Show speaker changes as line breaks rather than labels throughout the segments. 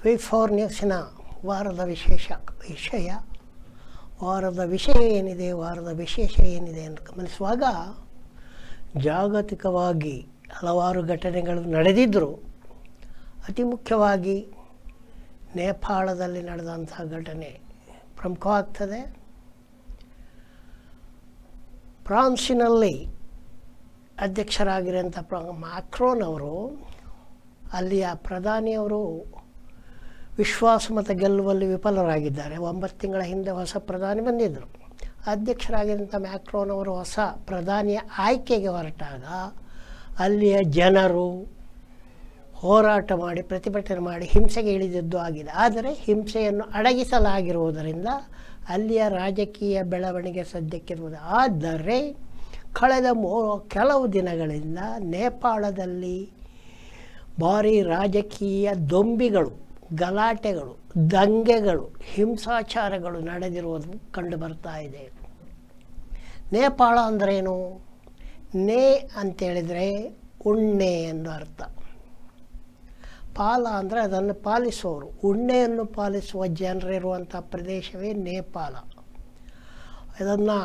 V4 ನ್ಯೂಸಿನ ವಾರದ ವಿಷಯ ಏನಿದೆ, ವಾರದ ವಿಶೇಷ ಏನಿದೆ ಅಂತ ಗಮನಿಸುವಾಗ ಜಾಗತಿಕವಾಗಿ ಹಲವಾರು ಘಟನೆಗಳು ನಡೆದಿದ್ದರೂ ಅತಿ ಮುಖ್ಯವಾಗಿ ನೇಪಾಳದಲ್ಲಿ ನಡೆದಂತಹ ಘಟನೆ ಪ್ರಮುಖವಾಗ್ತದೆ. ಫ್ರಾನ್ಸಿನಲ್ಲಿ ಅಧ್ಯಕ್ಷರಾಗಿರೋಂಥ ಮ್ಯಾಕ್ರೋನ್ ಅವರು, ಅಲ್ಲಿಯ ಪ್ರಧಾನಿಯವರು ವಿಶ್ವಾಸಮತ ಗೆಲ್ಲುವಲ್ಲಿ ವಿಫಲರಾಗಿದ್ದಾರೆ. 9 ತಿಂಗಳ ಹಿಂದೆ ಹೊಸ ಪ್ರಧಾನಿ ಬಂದಿದ್ದರು. ಅಧ್ಯಕ್ಷರಾಗಿದ್ದಂಥ ಮ್ಯಾಕ್ರೋನ್ ಅವರು ಹೊಸ ಪ್ರಧಾನಿಯ ಆಯ್ಕೆಗೆ ಹೊರಟಾಗ ಅಲ್ಲಿಯ ಜನರು ಹೋರಾಟ ಮಾಡಿ, ಪ್ರತಿಭಟನೆ ಮಾಡಿ ಹಿಂಸೆಗೆ ಇಳಿದಿದ್ದು ಆಗಿದೆ. ಆದರೆ ಹಿಂಸೆಯನ್ನು ಅಡಗಿಸಲಾಗಿರುವುದರಿಂದ ಅಲ್ಲಿಯ ರಾಜಕೀಯ ಬೆಳವಣಿಗೆ ಸದ್ಯಕ್ಕಿರುವುದು. ಆದರೆ ಕಳೆದ ಕೆಲವು ದಿನಗಳಿಂದ ನೇಪಾಳದಲ್ಲಿ ಭಾರೀ ರಾಜಕೀಯ ದೊಂಬಿಗಳು, ಗಲಾಟೆಗಳು, ದಂಗೆಗಳು, ಹಿಂಸಾಚಾರಗಳು ನಡೆದಿರುವುದು ಕಂಡುಬರ್ತಾ ಇದೆ. ನೇಪಾಳ ಅಂದ್ರೇನು? ನೇ ಅಂತೇಳಿದರೆ ಉಣ್ಣೆ ಎಂದು ಅರ್ಥ. ಪಾಲ ಅಂದರೆ ಅದನ್ನು ಪಾಲಿಸುವವರು, ಉಣ್ಣೆಯನ್ನು ಪಾಲಿಸುವ ಜನರಿರುವಂಥ ಪ್ರದೇಶವೇ ನೇಪಾಳ. ಇದನ್ನು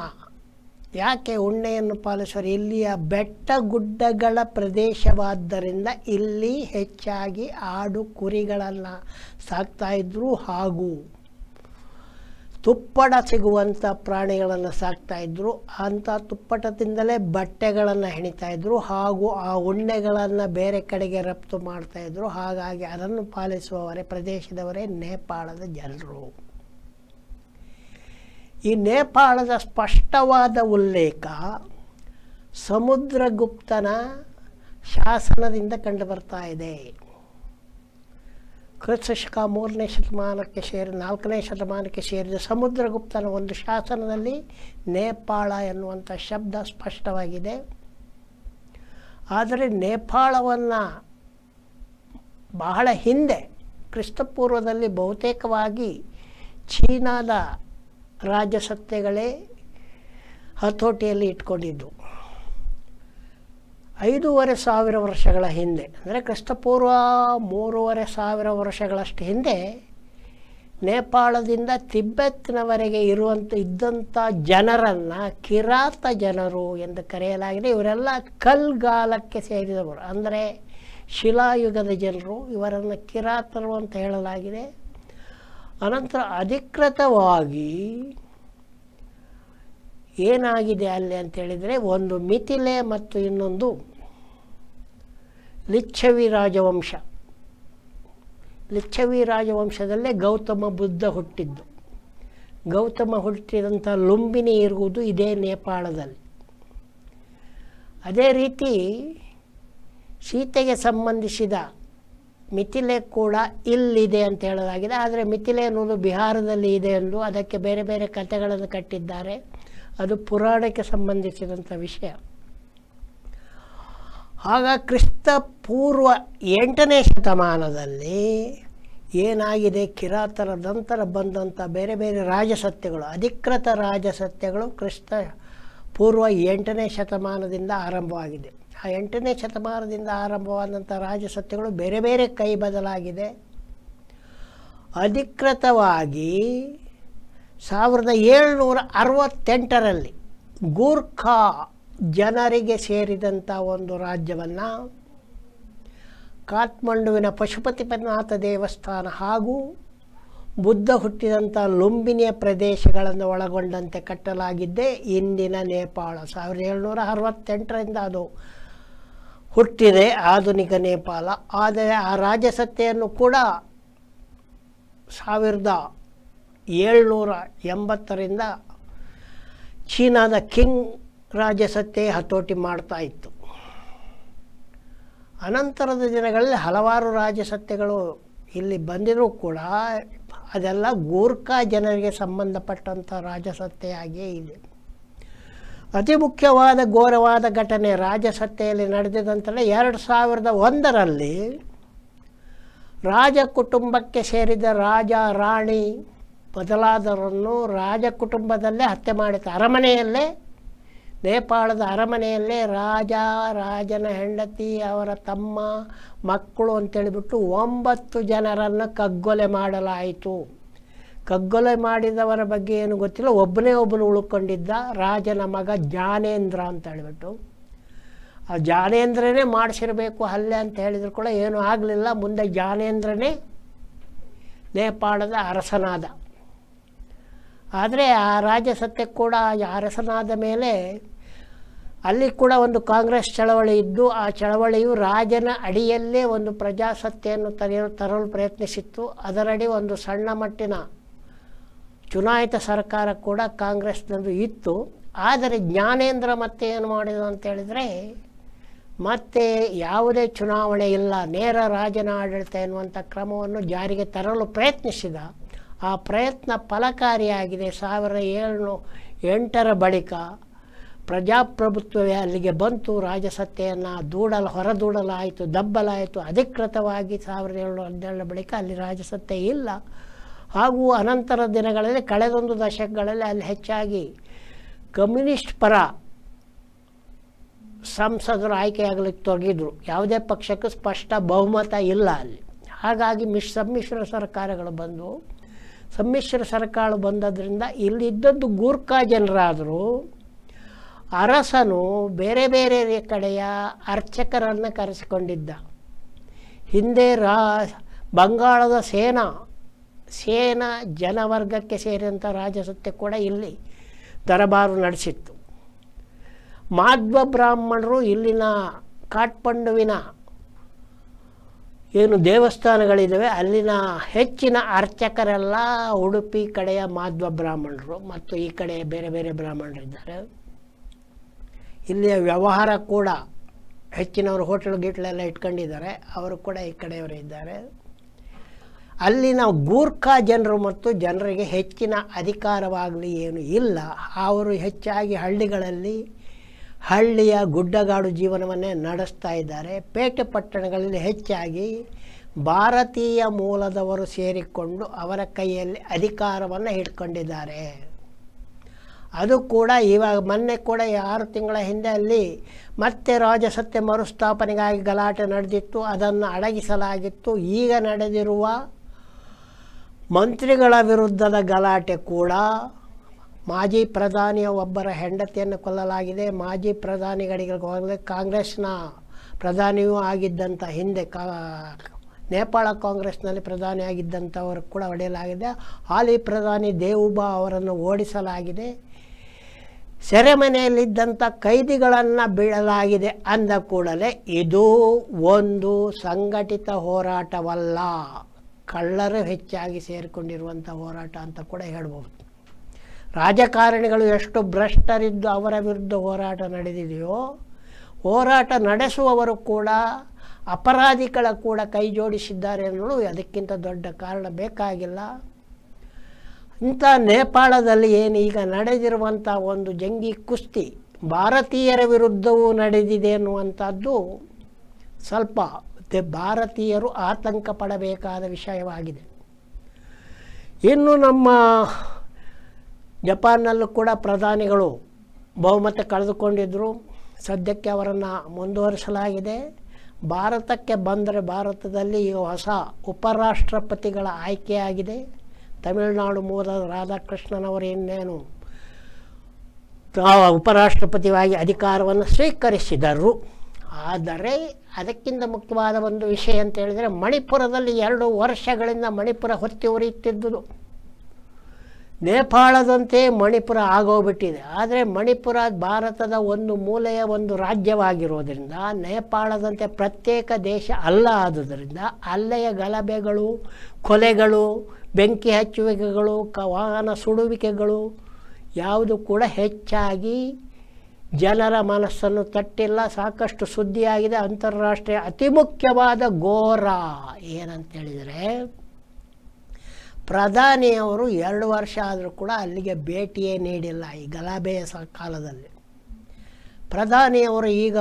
ಯಾಕೆ ಉಣ್ಣೆಯನ್ನು ಪಾಲಿಸುವರು? ಇಲ್ಲಿಯ ಬೆಟ್ಟ ಗುಡ್ಡಗಳ ಪ್ರದೇಶವಾದ್ದರಿಂದ ಇಲ್ಲಿ ಹೆಚ್ಚಾಗಿ ಆಡು ಕುರಿಗಳನ್ನು ಸಾಕ್ತಾಯಿದ್ರು, ಹಾಗೂ ತುಪ್ಪಟ ಸಿಗುವಂಥ ಪ್ರಾಣಿಗಳನ್ನು ಸಾಕ್ತಾಯಿದ್ರು. ಅಂಥ ತುಪ್ಪಟದಿಂದಲೇ ಬಟ್ಟೆಗಳನ್ನು ಹೆಣಿತಾಯಿದ್ರು, ಹಾಗೂ ಆ ಉಣ್ಣೆಗಳನ್ನು ಬೇರೆ ಕಡೆಗೆ ರಫ್ತು ಮಾಡ್ತಾಯಿದ್ರು. ಹಾಗಾಗಿ ಅದನ್ನು ಪಾಲಿಸುವವರೇ ಪ್ರದೇಶದವರೇ ನೇಪಾಳದ ಜನರು. ಈ ನೇಪಾಳದ ಸ್ಪಷ್ಟವಾದ ಉಲ್ಲೇಖ ಸಮುದ್ರಗುಪ್ತನ ಶಾಸನದಿಂದ ಕಂಡುಬರ್ತಾ ಇದೆ. ಕ್ರಿಸ್ತಶಕ 3ನೇ ಶತಮಾನಕ್ಕೆ 4ನೇ ಶತಮಾನಕ್ಕೆ ಸೇರಿದ ಸಮುದ್ರಗುಪ್ತನ ಒಂದು ಶಾಸನದಲ್ಲಿ ನೇಪಾಳ ಎನ್ನುವಂಥ ಶಬ್ದ ಸ್ಪಷ್ಟವಾಗಿದೆ. ಆದರೆ ನೇಪಾಳವನ್ನು ಬಹಳ ಹಿಂದೆ ಕ್ರಿಸ್ತಪೂರ್ವದಲ್ಲಿ ಬಹುತೇಕವಾಗಿ ಚೀನಾದ ರಾಜಸತ್ತೆಗಳೇ ಹತೋಟಿಯಲ್ಲಿ ಇಟ್ಕೊಂಡಿದ್ದು. 5,500 ವರ್ಷಗಳ ಹಿಂದೆ, ಅಂದರೆ ಕ್ರಿಸ್ತಪೂರ್ವ 3,500 ವರ್ಷಗಳಷ್ಟು ಹಿಂದೆ ನೇಪಾಳದಿಂದ ತಿಬ್ಬೆತ್ನವರೆಗೆ ಇದ್ದಂಥ ಜನರನ್ನು ಕಿರಾತ ಜನರು ಎಂದು ಕರೆಯಲಾಗಿದೆ. ಇವರೆಲ್ಲ ಕಲ್ಗಾಲಕ್ಕೆ ಸೇರಿದವರು, ಅಂದರೆ ಶಿಲಾಯುಗದ ಜನರು. ಇವರನ್ನು ಕಿರಾತರು ಅಂತ ಹೇಳಲಾಗಿದೆ. ಅನಂತರ ಅಧಿಕೃತವಾಗಿ ಏನಾಗಿದೆ ಅಲ್ಲಿ ಅಂತೇಳಿದರೆ, ಒಂದು ಮಿಥಿಲೆ ಮತ್ತು ಇನ್ನೊಂದು ಲಿಚ್ಛವಿ ರಾಜವಂಶ. ಲಿಚ್ಛವಿ ರಾಜವಂಶದಲ್ಲೇ ಗೌತಮ ಬುದ್ಧ ಹುಟ್ಟಿದ್ದು. ಗೌತಮ ಹುಟ್ಟಿದಂಥ ಲುಂಬಿನಿ ಇರುವುದು ಇದೇ ನೇಪಾಳದಲ್ಲಿ. ಅದೇ ರೀತಿ ಸೀತೆಗೆ ಸಂಬಂಧಿಸಿದ ಮಿಥಿಲೆ ಕೂಡ ಇಲ್ಲಿದೆ ಅಂತ ಹೇಳಲಾಗಿದೆ. ಆದರೆ ಮಿಥಿಲೆ ಅನ್ನೋದು ಬಿಹಾರದಲ್ಲಿ ಇದೆ ಎಂದು ಅದಕ್ಕೆ ಬೇರೆ ಬೇರೆ ಕಥೆಗಳನ್ನು ಕಟ್ಟಿದ್ದಾರೆ. ಅದು ಪುರಾಣಕ್ಕೆ ಸಂಬಂಧಿಸಿದಂಥ ವಿಷಯ. ಆಗ ಕ್ರಿಸ್ತ ಪೂರ್ವ 8ನೇ ಶತಮಾನದಲ್ಲಿ ಏನಾಗಿದೆ, ಕಿರಾತರ ನಂತರ ಬಂದಂಥ ಬೇರೆ ಬೇರೆ ರಾಜಸತ್ಯಗಳು, ಅಧಿಕೃತ ರಾಜಸತ್ಯಗಳು ಕ್ರಿಸ್ತ ಪೂರ್ವ 8ನೇ ಶತಮಾನದಿಂದ ಆರಂಭವಾಗಿದೆ. ಆ 8ನೇ ಶತಮಾನದಿಂದ ಆರಂಭವಾದಂಥ ರಾಜಸತ್ಯಗಳು ಬೇರೆ ಬೇರೆ ಕೈ ಬದಲಾಗಿದೆ. ಅಧಿಕೃತವಾಗಿ 1768ರಲ್ಲಿ ಗೂರ್ಖಾ ಜನರಿಗೆ ಸೇರಿದಂಥ ಒಂದು ರಾಜ್ಯವನ್ನು ಕಾಠ್ಮಂಡುವಿನ ಪಶುಪತಿನಾಥ ದೇವಸ್ಥಾನ ಹಾಗೂ ಬುದ್ಧ ಹುಟ್ಟಿದಂಥ ಲುಂಬಿನಿಯ ಪ್ರದೇಶಗಳನ್ನು ಒಳಗೊಂಡಂತೆ ಕಟ್ಟಲಾಗಿದ್ದೇ ಇಂದಿನ ನೇಪಾಳ. 1768ರಿಂದ ಅದು ಹುಟ್ಟಿದೆ ಆಧುನಿಕ ನೇಪಾಳ. ಆದರೆ ಆ ರಾಜಸತ್ತೆಯನ್ನು ಕೂಡ 1780ರಿಂದ ಚೀನಾದ ಕಿಂಗ್ ರಾಜಸತ್ತೆ ಹತೋಟಿ ಮಾಡ್ತಾ ಇತ್ತು. ಅನಂತರದ ದಿನಗಳಲ್ಲಿ ಹಲವಾರು ರಾಜಸತ್ತೆಗಳು ಇಲ್ಲಿ ಬಂದಿರೂ ಕೂಡ ಅದೆಲ್ಲ ಗೂರ್ಖಾ ಜನರಿಗೆ ಸಂಬಂಧಪಟ್ಟಂಥ ರಾಜಸತ್ತೆಯಾಗಿಯೇ ಇದೆ. ಅತಿ ಮುಖ್ಯವಾದ ಘೋರವಾದ ಘಟನೆ ರಾಜಸತ್ತೆಯಲ್ಲಿ ನಡೆದಿದಂತಲೇ 2001ರಲ್ಲಿ ರಾಜ ಕುಟುಂಬಕ್ಕೆ ಸೇರಿದ ರಾಜ, ರಾಣಿ ಮೊದಲಾದವರನ್ನು ರಾಜ ಕುಟುಂಬದಲ್ಲೇ ಹತ್ಯೆ ಮಾಡಿತ್ತು. ಅರಮನೆಯಲ್ಲೇ ನೇಪಾಳದ ಅರಮನೆಯಲ್ಲೇ ರಾಜನ ಹೆಂಡತಿ, ಅವರ ತಮ್ಮ, ಮಕ್ಕಳು ಅಂತೇಳಿಬಿಟ್ಟು 9 ಜನರನ್ನು ಕಗ್ಗೊಲೆ ಮಾಡಲಾಯಿತು. ಕಗ್ಗೊಲೆ ಮಾಡಿದವರ ಬಗ್ಗೆ ಏನು ಗೊತ್ತಿಲ್ಲ, ಒಬ್ಬನು ಉಳ್ಕೊಂಡಿದ್ದ, ರಾಜನ ಮಗ ಜ್ಞಾನೇಂದ್ರ ಅಂತ ಹೇಳಿಬಿಟ್ಟು. ಆ ಜ್ಞಾನೇಂದ್ರನೇ ಮಾಡಿಸಿರಬೇಕು ಹಲ್ಲೆ ಅಂತ ಹೇಳಿದ್ರು ಕೂಡ ಏನೂ ಆಗಲಿಲ್ಲ. ಮುಂದೆ ಜ್ಞಾನೇಂದ್ರನೇ ನೇಪಾಳದ ಅರಸನಾದ. ಆದರೆ ಆ ರಾಜಸತ್ತೆ ಕೂಡ ಅರಸನಾದ ಮೇಲೆ ಅಲ್ಲಿ ಕೂಡ ಒಂದು ಕಾಂಗ್ರೆಸ್ ಚಳವಳಿ ಇದ್ದು, ಆ ಚಳವಳಿಯು ರಾಜನ ಅಡಿಯಲ್ಲೇ ಒಂದು ಪ್ರಜಾಸತ್ತೆಯನ್ನು ತರಲು ಪ್ರಯತ್ನಿಸಿತ್ತು. ಅದರಡಿ ಒಂದು ಸಣ್ಣ ಮಟ್ಟಿನ ಚುನಾಯಿತ ಸರ್ಕಾರ ಕೂಡ ಕಾಂಗ್ರೆಸ್ನದು ಇತ್ತು. ಆದರೆ ಜ್ಞಾನೇಂದ್ರ ಮತ್ತೆ ಏನು ಮಾಡಿದ ಅಂತೇಳಿದರೆ, ಮತ್ತೆ ಯಾವುದೇ ಚುನಾವಣೆ ಇಲ್ಲ, ನೇರ ರಾಜನ ಆಡಳಿತ ಎನ್ನುವಂಥ ಕ್ರಮವನ್ನು ಜಾರಿಗೆ ತರಲು ಪ್ರಯತ್ನಿಸಿದ. ಆ ಪ್ರಯತ್ನ ಫಲಕಾರಿಯಾಗಿದೆ. 1708 ಬಳಿಕ ಪ್ರಜಾಪ್ರಭುತ್ವವೇ ಅಲ್ಲಿಗೆ ಬಂತು. ರಾಜಸತ್ತೆಯನ್ನು ಹೊರದೂಡಲಾಯಿತು, ದಬ್ಬಲಾಯಿತು. ಅಧಿಕೃತವಾಗಿ 1712 ಬಳಿಕ ಅಲ್ಲಿ ರಾಜಸತ್ತೆ ಇಲ್ಲ. ಹಾಗೂ ಅನಂತರ ದಿನಗಳಲ್ಲಿ ಕಳೆದೊಂದು ದಶಕಗಳಲ್ಲಿ ಅಲ್ಲಿ ಹೆಚ್ಚಾಗಿ ಕಮ್ಯುನಿಸ್ಟ್ ಪರ ಸಂಸದರು ಆಯ್ಕೆಯಾಗಲಿಕ್ಕೆ ತೊಡಗಿದ್ರು. ಯಾವುದೇ ಪಕ್ಷಕ್ಕೂ ಸ್ಪಷ್ಟ ಬಹುಮತ ಇಲ್ಲ ಅಲ್ಲಿ. ಹಾಗಾಗಿ ಸಮ್ಮಿಶ್ರ ಸರ್ಕಾರಗಳು ಬಂದವು. ಸಮ್ಮಿಶ್ರ ಸರ್ಕಾರ ಬಂದದ್ರಿಂದ ಇಲ್ಲಿದ್ದದ್ದು ಗೂರ್ಖಾ ಜನರಾದರೂ ಅರಸನು ಬೇರೆ ಬೇರೆ ಕಡೆಯ ಅರ್ಚಕರನ್ನು ಕರೆಸಿಕೊಂಡಿದ್ದ. ಹಿಂದೆ ಬಂಗಾಳದ ಸೇನಾ ಜನವರ್ಗಕ್ಕೆ ಸೇರಿದಂಥ ರಾಜಸತ್ತೆ ಕೂಡ ಇಲ್ಲಿ ದರಬಾರು ನಡೆಸಿತ್ತು. ಮಾಧ್ವ ಬ್ರಾಹ್ಮಣರು ಇಲ್ಲಿನ ಕಾಠ್ಮಂಡುವಿನ ಏನು ದೇವಸ್ಥಾನಗಳಿದ್ದಾವೆ ಅಲ್ಲಿನ ಹೆಚ್ಚಿನ ಅರ್ಚಕರೆಲ್ಲ ಉಡುಪಿ ಕಡೆಯ ಮಾಧ್ವ ಬ್ರಾಹ್ಮಣರು ಮತ್ತು ಈ ಕಡೆ ಬೇರೆ ಬೇರೆ ಬ್ರಾಹ್ಮಣರಿದ್ದಾರೆ. ಇಲ್ಲಿಯ ವ್ಯವಹಾರ ಕೂಡ ಹೆಚ್ಚಿನವರು ಹೋಟೆಲ್ ಗೀಟ್ಲೆಲ್ಲ ಇಟ್ಕೊಂಡಿದ್ದಾರೆ, ಅವರು ಕೂಡ ಈ ಕಡೆಯವರು ಇದ್ದಾರೆ. ಅಲ್ಲಿನ ಗೂರ್ಖಾ ಜನರು ಮತ್ತು ಜನರಿಗೆ ಹೆಚ್ಚಿನ ಅಧಿಕಾರವಾಗಲಿ ಏನು ಇಲ್ಲ. ಅವರು ಹೆಚ್ಚಾಗಿ ಹಳ್ಳಿಯ ಗುಡ್ಡಗಾಡು ಜೀವನವನ್ನೇ ನಡೆಸ್ತಾ ಇದ್ದಾರೆ. ಪೇಟೆ ಪಟ್ಟಣಗಳಲ್ಲಿ ಹೆಚ್ಚಾಗಿ ಭಾರತೀಯ ಮೂಲದವರು ಸೇರಿಕೊಂಡು ಅವರ ಕೈಯಲ್ಲಿ ಅಧಿಕಾರವನ್ನು ಹಿಡ್ಕೊಂಡಿದ್ದಾರೆ. ಅದು ಕೂಡ ಇವಾಗ ಮೊನ್ನೆ ಕೂಡ 6 ತಿಂಗಳ ಹಿಂದೆ ಅಲ್ಲಿ ಮತ್ತೆ ರಾಜಸತ್ತೆ ಮರುಸ್ಥಾಪನೆಗಾಗಿ ಗಲಾಟೆ ನಡೆದಿತ್ತು. ಅದನ್ನು ಅಡಗಿಸಲಾಗಿತ್ತು. ಈಗ ನಡೆದಿರುವ ಮಂತ್ರಿಗಳ ವಿರುದ್ಧದ ಗಲಾಟೆ ಕೂಡ ಮಾಜಿ ಪ್ರಧಾನಿಯ ಒಬ್ಬರ ಹೆಂಡತಿಯನ್ನು ಕೊಲ್ಲಲಾಗಿದೆ. ಮಾಜಿ ಪ್ರಧಾನಿಗಳಿಗೆ ಕಾಂಗ್ರೆಸ್ನ ಪ್ರಧಾನಿಯೂ ಆಗಿದ್ದಂಥ ಹಿಂದೆ ನೇಪಾಳ ಕಾಂಗ್ರೆಸ್ನಲ್ಲಿ ಪ್ರಧಾನಿಯಾಗಿದ್ದಂಥವರು ಕೂಡ ಹೊಡೆಯಲಾಗಿದೆ. ಹಾಲಿ ಪ್ರಧಾನಿ ದೇವುಬಾ ಅವರನ್ನು ಓಡಿಸಲಾಗಿದೆ. ಸೆರೆಮನೆಯಲ್ಲಿದ್ದಂಥ ಕೈದಿಗಳನ್ನು ಬಿಡಲಾಗಿದೆ ಅಂದ ಕೂಡಲೇ ಇದು ಒಂದು ಸಂಘಟಿತ ಹೋರಾಟವಲ್ಲ, ಕಳ್ಳರು ಹೆಚ್ಚಾಗಿ ಸೇರಿಕೊಂಡಿರುವಂಥ ಹೋರಾಟ ಅಂತ ಕೂಡ ಹೇಳ್ಬೋದು. ರಾಜಕಾರಣಿಗಳು ಎಷ್ಟು ಭ್ರಷ್ಟರಿದ್ದು ಅವರ ವಿರುದ್ಧ ಹೋರಾಟ ನಡೆದಿದೆಯೋ, ಹೋರಾಟ ನಡೆಸುವವರು ಕೂಡ ಅಪರಾಧಿಗಳ ಕೂಡ ಕೈ ಜೋಡಿಸಿದ್ದಾರೆ ಅನ್ನೋದು ಅದಕ್ಕಿಂತ ದೊಡ್ಡ ಕಾರಣ ಬೇಕಾಗಿಲ್ಲ. ಇಂಥ ನೇಪಾಳದಲ್ಲಿ ಏನು ಈಗ ನಡೆದಿರುವಂಥ ಒಂದು ಜಂಗಿ ಕುಸ್ತಿ ಭಾರತೀಯರ ವಿರುದ್ಧವೂ ನಡೆದಿದೆ ಅನ್ನುವಂಥದ್ದು ಸ್ವಲ್ಪ ಭಾರತೀಯರು ಆತಂಕ ಪಡಬೇಕಾದ ವಿಷಯವಾಗಿದೆ. ಇನ್ನು ನಮ್ಮ ಜಪಾನ್ನಲ್ಲೂ ಕೂಡ ಪ್ರಧಾನಿಗಳು ಬಹುಮತ ಕಳೆದುಕೊಂಡಿದ್ದರು. ಸದ್ಯಕ್ಕೆ ಅವರನ್ನು ಮುಂದುವರಿಸಲಾಗಿದೆ. ಭಾರತಕ್ಕೆ ಬಂದರೆ ಭಾರತದಲ್ಲಿ ಈಗ ಹೊಸ ಉಪರಾಷ್ಟ್ರಪತಿಗಳ ಆಯ್ಕೆಯಾಗಿದೆ. ತಮಿಳುನಾಡು ಮೂಲದ ರಾಧಾಕೃಷ್ಣನ್ ಅವರು ಇನ್ನೇನು ಉಪರಾಷ್ಟ್ರಪತಿಯಾಗಿ ಅಧಿಕಾರವನ್ನು ಸ್ವೀಕರಿಸಿದರು. ಆದರೆ ಅದಕ್ಕಿಂತ ಮುಖ್ಯವಾದ ಒಂದು ವಿಷಯ ಅಂತ ಹೇಳಿದರೆ, ಮಣಿಪುರದಲ್ಲಿ 2 ವರ್ಷಗಳಿಂದ ಮಣಿಪುರ ಹೊತ್ತಿ ಉರಿಯುತ್ತಿದ್ದುದು. ನೇಪಾಳದಂತೆ ಮಣಿಪುರ ಆಗೋಗ್ಬಿಟ್ಟಿದೆ. ಆದರೆ ಮಣಿಪುರ ಭಾರತದ ಒಂದು ಮೂಲೆಯ ಒಂದು ರಾಜ್ಯವಾಗಿರೋದ್ರಿಂದ ನೇಪಾಳದಂತೆ ಪ್ರತ್ಯೇಕ ದೇಶ ಅಲ್ಲ. ಆದುದರಿಂದ ಅಲ್ಲೆಯ ಗಲಭೆಗಳು, ಕೊಲೆಗಳು, ಬೆಂಕಿ ಹಚ್ಚುವಿಕೆಗಳು, ವಾಹನ ಸುಡುವಿಕೆಗಳು ಯಾವುದು ಕೂಡ ಹೆಚ್ಚಾಗಿ ಜನರ ಮನಸ್ಸನ್ನು ತಟ್ಟಿಲ್ಲ. ಸಾಕಷ್ಟು ಸುದ್ದಿಯಾಗಿದೆ. ಅಂತಾರಾಷ್ಟ್ರೀಯ ಅತಿ ಮುಖ್ಯವಾದ ಘೋರ ಏನಂತೇಳಿದರೆ, ಪ್ರಧಾನಿಯವರು 2 ವರ್ಷ ಆದರೂ ಕೂಡ ಅಲ್ಲಿಗೆ ಭೇಟಿಯೇ ನೀಡಿಲ್ಲ. ಈ ಗಲಭೆಯ ಕಾಲದಲ್ಲಿ ಪ್ರಧಾನಿಯವರು ಈಗ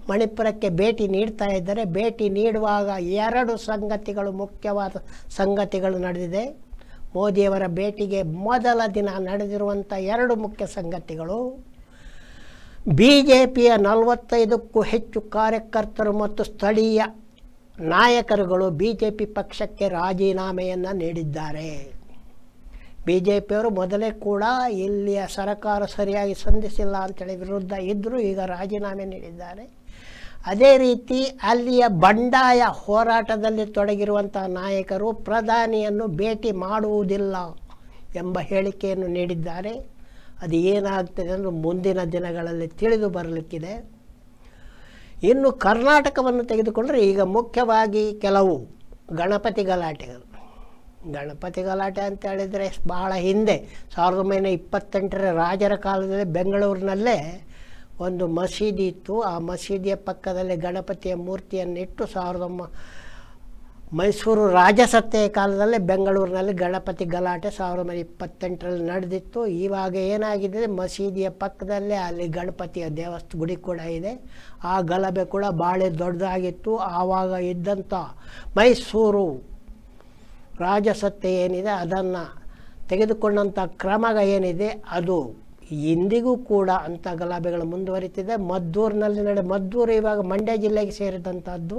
ಮಣಿಪುರಕ್ಕೆ ಭೇಟಿ ನೀಡ್ತಾ ಇದ್ದಾರೆ. ಭೇಟಿ ನೀಡುವಾಗ 2 ಸಂಗತಿಗಳು, ಮುಖ್ಯವಾದ ಸಂಗತಿಗಳು ನಡೆದಿದೆ. ಮೋದಿಯವರ ಭೇಟಿಗೆ ಮೊದಲ ದಿನ ನಡೆದಿರುವಂಥ 2 ಮುಖ್ಯ ಸಂಗತಿಗಳು, BJPಯ 45ಕ್ಕೂ ಹೆಚ್ಚು ಕಾರ್ಯಕರ್ತರು ಮತ್ತು ಸ್ಥಳೀಯ ನಾಯಕರುಗಳು BJP ಪಕ್ಷಕ್ಕೆ ರಾಜೀನಾಮೆಯನ್ನು ನೀಡಿದ್ದಾರೆ. BJPಯವರು ಮೊದಲೇ ಕೂಡ ಇಲ್ಲಿಯ ಸರ್ಕಾರ ಸರಿಯಾಗಿ ಸ್ಪಂದಿಸಿಲ್ಲ ಅಂತೇಳಿ ವಿರುದ್ಧ ಇದ್ದರೂ ಈಗ ರಾಜೀನಾಮೆ ನೀಡಿದ್ದಾರೆ. ಅದೇ ರೀತಿ ಅಲ್ಲಿಯ ಬಂಡಾಯ ಹೋರಾಟದಲ್ಲಿ ತೊಡಗಿರುವಂಥ ನಾಯಕರು ಪ್ರಧಾನಿಯನ್ನು ಭೇಟಿ ಮಾಡುವುದಿಲ್ಲ ಎಂಬ ಹೇಳಿಕೆಯನ್ನು ನೀಡಿದ್ದಾರೆ. ಅದು ಏನಾಗ್ತದೆ ಅಂದರೆ ಮುಂದಿನ ದಿನಗಳಲ್ಲಿ ತಿಳಿದು ಬರಲಿಕ್ಕಿದೆ. ಇನ್ನು ಕರ್ನಾಟಕವನ್ನು ತೆಗೆದುಕೊಂಡರೆ ಈಗ ಮುಖ್ಯವಾಗಿ ಕೆಲವು ಗಣಪತಿ ಗಲಾಟೆಗಳು. ಗಣಪತಿ ಗಲಾಟೆ ಅಂತ ಹೇಳಿದರೆ ಬಹಳ ಹಿಂದೆ 1928ರ ರಾಜರ ಕಾಲದಲ್ಲಿ ಬೆಂಗಳೂರಿನಲ್ಲೇ ಒಂದು ಮಸೀದಿ ಇತ್ತು. ಆ ಮಸೀದಿಯ ಪಕ್ಕದಲ್ಲಿ ಗಣಪತಿಯ ಮೂರ್ತಿಯನ್ನಿಟ್ಟು ಮೈಸೂರು ರಾಜಸತ್ತೆಯ ಕಾಲದಲ್ಲಿ ಬೆಂಗಳೂರಿನಲ್ಲಿ ಗಣಪತಿ ಗಲಾಟೆ 1928ರಲ್ಲಿ ನಡೆದಿತ್ತು. ಇವಾಗ ಏನಾಗಿದೆ, ಮಸೀದಿಯ ಪಕ್ಕದಲ್ಲೇ ಅಲ್ಲಿ ಗಣಪತಿಯ ಗುಡಿ ಕೂಡ ಇದೆ. ಆ ಗಲಭೆ ಕೂಡ ಭಾಳ ದೊಡ್ಡದಾಗಿತ್ತು. ಆವಾಗ ಇದ್ದಂಥ ಮೈಸೂರು ರಾಜಸತ್ತೆ ಏನಿದೆ ಅದನ್ನು ತೆಗೆದುಕೊಂಡಂಥ ಕ್ರಮ ಏನಿದೆ ಅದು ಇಂದಿಗೂ ಕೂಡ ಅಂಥ ಗಲಭೆಗಳು ಮುಂದುವರಿತಿದೆ. ಮದ್ದೂರಿನಲ್ಲಿ ಮದ್ದೂರು ಇವಾಗ ಮಂಡ್ಯ ಜಿಲ್ಲೆಗೆ ಸೇರಿದಂಥದ್ದು.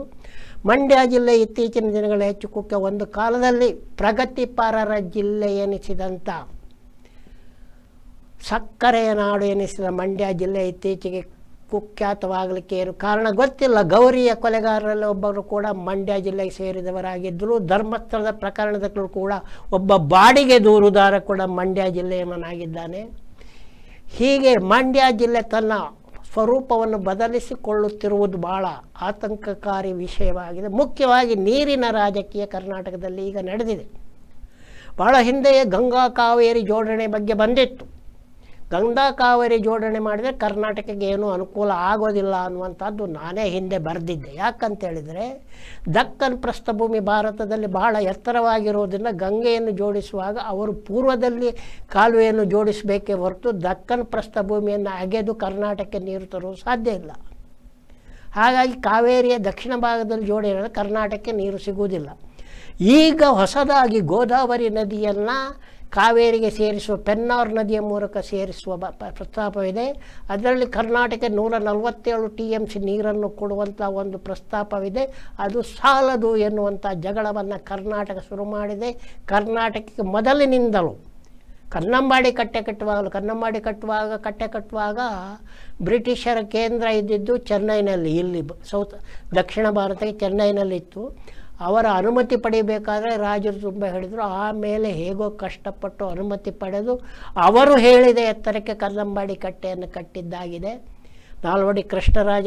ಮಂಡ್ಯ ಜಿಲ್ಲೆ ಇತ್ತೀಚಿನ ದಿನಗಳ ಹೆಚ್ಚು ಕುಖ್ಯ. ಒಂದು ಕಾಲದಲ್ಲಿ ಪ್ರಗತಿಪರರ ಜಿಲ್ಲೆ ಎನಿಸಿದಂಥ ಸಕ್ಕರೆಯ ನಾಡು ಎನಿಸಿದ ಮಂಡ್ಯ ಜಿಲ್ಲೆ ಇತ್ತೀಚೆಗೆ ಕುಖ್ಯಾತವಾಗಲಿಕ್ಕೆ ಏನು ಕಾರಣ ಗೊತ್ತಿಲ್ಲ. ಗೌರಿಯ ಕೊಲೆಗಾರರಲ್ಲಿ ಒಬ್ಬರು ಕೂಡ ಮಂಡ್ಯ ಜಿಲ್ಲೆಗೆ ಸೇರಿದವರಾಗಿದ್ದರು. ಧರ್ಮಸ್ಥಳದ ಪ್ರಕರಣದಲ್ಲೂ ಕೂಡ ಒಬ್ಬ ಬಾಡಿಗೆ ದೂರುದಾರ ಕೂಡ ಮಂಡ್ಯ ಜಿಲ್ಲೆಯವನಾಗಿದ್ದಾನೆ. ಹೀಗೆ ಮಂಡ್ಯ ಜಿಲ್ಲೆ ತನ್ನ ಸ್ವರೂಪವನ್ನು ಬದಲಿಸಿಕೊಳ್ಳುತ್ತಿರುವುದು ಭಾಳ ಆತಂಕಕಾರಿ ವಿಷಯವಾಗಿದೆ. ಮುಖ್ಯವಾಗಿ ನೀರಿನ ರಾಜಕೀಯ ಕರ್ನಾಟಕದಲ್ಲಿ ಈಗ ನಡೆದಿದೆ. ಭಾಳ ಹಿಂದೆಯೇ ಗಂಗಾ ಕಾವೇರಿ ಜೋಡಣೆ ಬಗ್ಗೆ ಬಂದಿತ್ತು. ಗಂಗಾ ಕಾವೇರಿ ಜೋಡಣೆ ಮಾಡಿದರೆ ಕರ್ನಾಟಕಕ್ಕೆ ಏನೂ ಅನುಕೂಲ ಆಗೋದಿಲ್ಲ ಅನ್ನುವಂಥದ್ದು ನಾನೇ ಹಿಂದೆ ಬರೆದಿದ್ದೆ. ಯಾಕಂತೇಳಿದರೆ ದಕ್ಕನ್ ಪ್ರಸ್ಥಭೂಮಿ ಭಾರತದಲ್ಲಿ ಬಹಳ ಎತ್ತರವಾಗಿರೋದ್ರಿಂದ ಗಂಗೆಯನ್ನು ಜೋಡಿಸುವಾಗ ಅವರು ಪೂರ್ವದಲ್ಲಿ ಕಾಲುವೆಯನ್ನು ಜೋಡಿಸಬೇಕೇ ಹೊರತು ದಕ್ಕನ್ ಪ್ರಸ್ಥಭೂಮಿಯನ್ನು ಅಗೆದು ಕರ್ನಾಟಕಕ್ಕೆ ನೀರು ತರುವುದು ಸಾಧ್ಯ ಇಲ್ಲ. ಹಾಗಾಗಿ ಕಾವೇರಿಯ ದಕ್ಷಿಣ ಭಾಗದಲ್ಲಿ ಜೋಡಿಸಿದರೆ ಕರ್ನಾಟಕಕ್ಕೆ ನೀರು ಸಿಗುವುದಿಲ್ಲ. ಈಗ ಹೊಸದಾಗಿ ಗೋದಾವರಿ ನದಿಯನ್ನು ಕಾವೇರಿಗೆ ಸೇರಿಸುವ ಪೆನ್ನಾರ್ ನದಿಯ ಮೂಲಕ ಸೇರಿಸುವ ಪ್ರಸ್ತಾಪವಿದೆ. ಅದರಲ್ಲಿ ಕರ್ನಾಟಕ 147 TMC ನೀರನ್ನು ಕೊಡುವಂಥ ಒಂದು ಪ್ರಸ್ತಾಪವಿದೆ. ಅದು ಸಾಲದು ಎನ್ನುವಂಥ ಜಗಳವನ್ನು ಕರ್ನಾಟಕ ಶುರು ಮಾಡಿದೆ. ಕರ್ನಾಟಕಕ್ಕೆ ಮೊದಲಿನಿಂದಲೂ ಕನ್ನಂಬಾಡಿ ಕಟ್ಟೆ ಕಟ್ಟುವಾಗ ಬ್ರಿಟಿಷರ ಕೇಂದ್ರ ಇದ್ದಿದ್ದು ಚೆನ್ನೈನಲ್ಲಿ, ಇಲ್ಲಿ ದಕ್ಷಿಣ ಭಾರತಕ್ಕೆ ಚೆನ್ನೈನಲ್ಲಿತ್ತು. ಅವರ ಅನುಮತಿ ಪಡೆಯಬೇಕಾದ್ರೆ ರಾಜರು ತುಂಬ ಹೇಳಿದರು. ಆಮೇಲೆ ಹೇಗೋ ಕಷ್ಟಪಟ್ಟು ಅನುಮತಿ ಪಡೆದು ಅವರು ಹೇಳಿದ ಎತ್ತರಕ್ಕೆ ಕನ್ನಂಬಾಡಿ ಕಟ್ಟೆಯನ್ನು ಕಟ್ಟಿದ್ದಾಗಿದೆ. ನಾಲ್ವಡಿ ಕೃಷ್ಣರಾಜ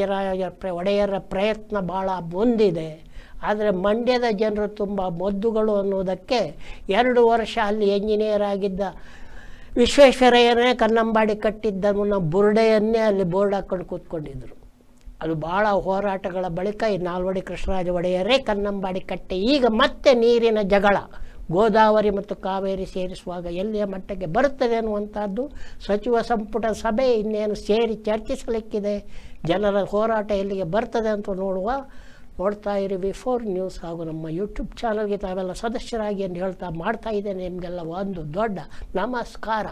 ಒಡೆಯರ ಪ್ರಯತ್ನ ಭಾಳ ಮುಂದಿದೆ. ಆದರೆ ಮಂಡ್ಯದ ಜನರು ತುಂಬ ಮೊದ್ದುಗಳು ಅನ್ನೋದಕ್ಕೆ 2 ವರ್ಷ ಅಲ್ಲಿ ಎಂಜಿನಿಯರ್ ಆಗಿದ್ದ ವಿಶ್ವೇಶ್ವರಯ್ಯನೇ ಕನ್ನಂಬಾಡಿ ಕಟ್ಟಿದ್ದನ್ನು ಬುರುಡೆಯನ್ನೇ ಅಲ್ಲಿ ಬೋರ್ಡ್ ಹಾಕ್ಕೊಂಡು ಕೂತ್ಕೊಂಡಿದ್ರು. ಅದು ಭಾಳ ಹೋರಾಟಗಳ ಬಳಿಕ ಈ ನಾಲ್ವಡಿ ಕೃಷ್ಣರಾಜ ಒಡೆಯರೇ ಕನ್ನಂಬಾಡಿ ಕಟ್ಟೆ. ಈಗ ಮತ್ತೆ ನೀರಿನ ಜಗಳ ಗೋದಾವರಿ ಮತ್ತು ಕಾವೇರಿ ಸೇರಿಸುವಾಗ ಎಲ್ಲಿಯ ಮಟ್ಟಕ್ಕೆ ಬರುತ್ತದೆ ಅನ್ನುವಂಥದ್ದು ಸಚಿವ ಸಂಪುಟ ಸಭೆ ಇನ್ನೇನು ಸೇರಿ ಚರ್ಚಿಸಲಿಕ್ಕಿದೆ. ಜನರ ಹೋರಾಟ ಎಲ್ಲಿಗೆ ಬರ್ತದೆ ಅಂತ ನೋಡ್ತಾ ಇರಿ V4 ನ್ಯೂಸ್ ಹಾಗೂ ನಮ್ಮ ಯೂಟ್ಯೂಬ್ ಚಾನಲ್ಗೆ ತಾವೆಲ್ಲ ಸದಸ್ಯರಾಗಿ ಎಂದು ಹೇಳ್ತಾ ಮಾಡ್ತಾ ಇದ್ದೇನೆ. ನಿಮಗೆಲ್ಲ ಒಂದು ದೊಡ್ಡ ನಮಸ್ಕಾರ.